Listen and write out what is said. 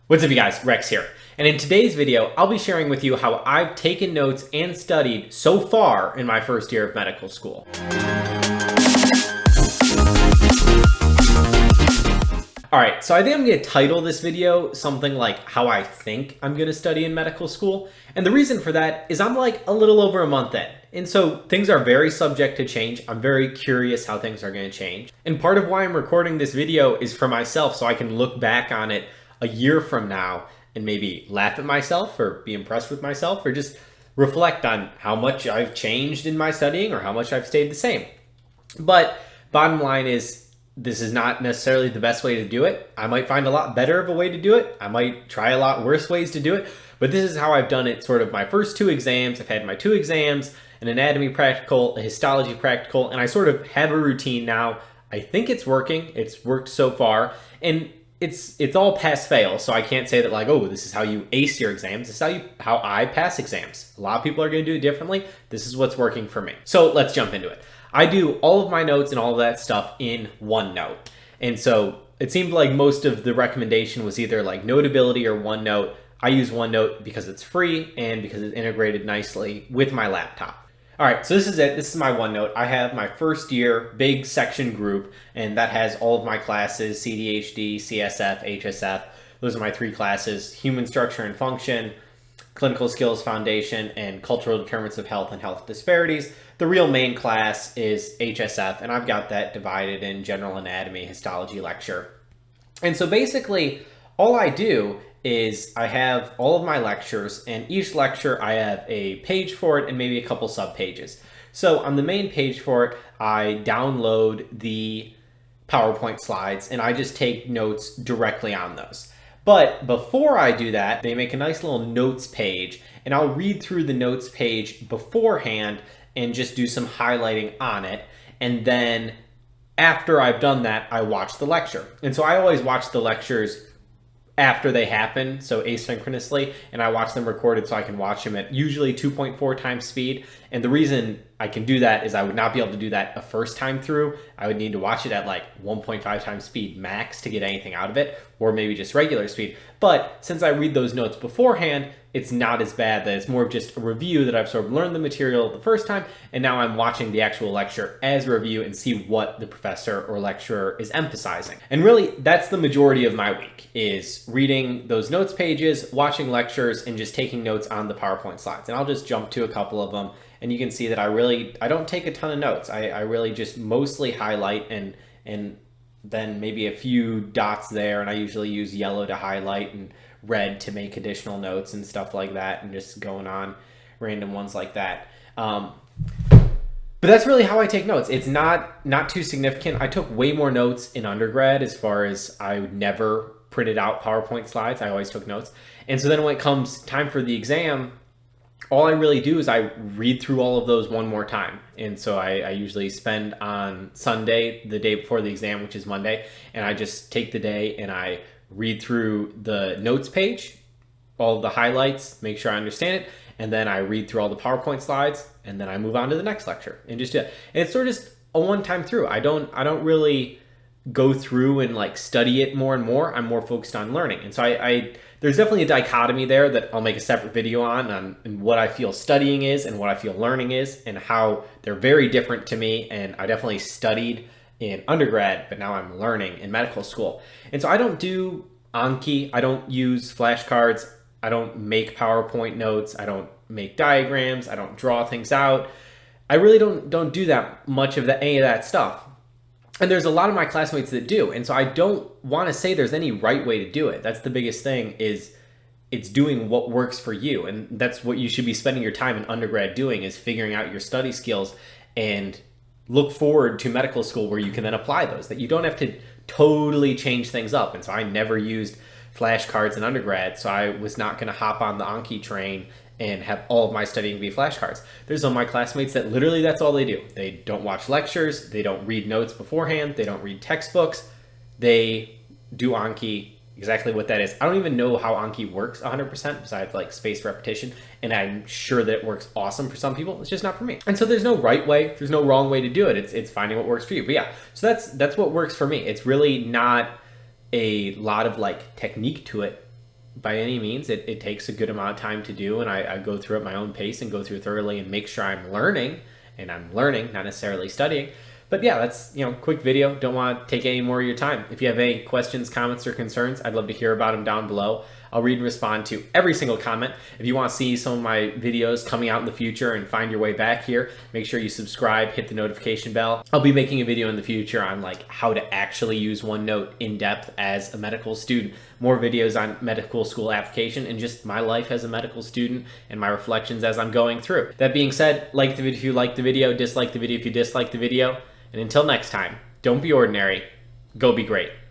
What's up you guys, Rex here. And in today's video, I'll be sharing with you how I've taken notes and studied so far in my first year of medical school. Alright, so I think I'm going to title this video something like how I think I'm going to study in medical school. And the reason for that is I'm like a little over a month in. And so things are very subject to change. I'm very curious how things are going to change. And part of why I'm recording this video is for myself so I can look back on it a year from now and maybe laugh at myself or be impressed with myself or just reflect on how much I've changed in my studying or how much I've stayed the same. But bottom line is this is not necessarily the best way to do it. I might find a lot better of a way to do it. I might try a lot worse ways to do it, but this is how I've done it sort of my first two exams. I've had my two exams, an anatomy practical, a histology practical, and I sort of have a routine now. I think it's working. It's worked so far. And it's all pass fail, so I can't say that like, oh, this is how you ace your exams. This is how I pass exams. A lot of people are going to do it differently. This is what's working for me. So let's jump into it. I do all of my notes and all of that stuff in OneNote. And so it seemed like most of the recommendation was either like Notability or OneNote. I use OneNote because it's free and because it's integrated nicely with my laptop. All right, so this is it. This is my OneNote. I have my first year big section group, and that has all of my classes, CDHD, CSF, HSF. Those are my three classes: Human Structure and Function, Clinical Skills Foundation, and Cultural Determinants of Health and Health Disparities. The real main class is HSF, and I've got that divided in General Anatomy, Histology lecture. And so basically, all I do is I have all of my lectures, and each lecture I have a page for it and maybe a couple sub-pages. So on the main page for it, I download the PowerPoint slides and I just take notes directly on those. But before I do that, they make a nice little notes page, and I'll read through the notes page beforehand and just do some highlighting on it. And then after I've done that, I watch the lecture. And so I always watch the lectures after they happen, so asynchronously, and I watch them recorded so I can watch them at usually 2.4 times speed. And the reason I can do that is I would not be able to do that a first time through. I would need to watch it at like 1.5 times speed max to get anything out of it, or maybe just regular speed. But since I read those notes beforehand, it's not as bad. That it's more of just a review that I've sort of learned the material the first time, and now I'm watching the actual lecture as a review and see what the professor or lecturer is emphasizing. And really, that's the majority of my week, is reading those notes pages, watching lectures, and just taking notes on the PowerPoint slides. And I'll just jump to a couple of them, and you can see that I don't take a ton of notes. I really just mostly highlight and then maybe a few dots there, and I usually use yellow to highlight and red to make additional notes and stuff like that, and just going on random ones like that. But that's really how I take notes. It's not too significant. I took way more notes in undergrad, as far as I never printed out PowerPoint slides. I always took notes. And so then when it comes time for the exam, all I really do is I read through all of those one more time. And so I usually spend on Sunday, the day before the exam, which is Monday, and I just take the day and I read through the notes page, all of the highlights, make sure I understand it, and then I read through all the PowerPoint slides, and then I move on to the next lecture and just do it. And it's sort of just a one-time through. I don't really go through and like study it more and more. I'm more focused on learning. And so there's definitely a dichotomy there that I'll make a separate video on what I feel studying is and what I feel learning is, and how they're very different to me. And I definitely studied in undergrad, but now I'm learning in medical school. And so I don't do Anki. I don't use flashcards. I don't make PowerPoint notes. I don't make diagrams. I don't draw things out. I really don't do that much of any of that stuff. And there's a lot of my classmates that do. And so I don't want to say there's any right way to do it. That's the biggest thing, is it's doing what works for you. And that's what you should be spending your time in undergrad doing, is figuring out your study skills and look forward to medical school where you can then apply those, that you don't have to totally change things up. And so I never used flashcards in undergrad, so I was not going to hop on the Anki train and have all of my studying be flashcards. There's some of my classmates that literally that's all they do. They don't watch lectures, they don't read notes beforehand, they don't read textbooks, they do Anki. Exactly what that is. I don't even know how Anki works 100% besides like spaced repetition, and I'm sure that it works awesome for some people. It's just not for me. And so there's no right way, there's no wrong way to do it. It's finding what works for you. But yeah, so that's what works for me. It's really not a lot of like technique to it. by any means. It takes a good amount of time to do, and I go through at my own pace and go through thoroughly and make sure I'm learning, and I'm learning, not necessarily studying. But yeah, that's, quick video. Don't want to take any more of your time. If you have any questions, comments, or concerns, I'd love to hear about them down below. I'll read and respond to every single comment. If you want to see some of my videos coming out in the future and find your way back here, make sure you subscribe, hit the notification bell. I'll be making a video in the future on how to actually use OneNote in depth as a medical student. More videos on medical school application and just my life as a medical student and my reflections as I'm going through. That being said, like the video if you like the video, dislike the video if you dislike the video. And until next time, don't be ordinary, go be great.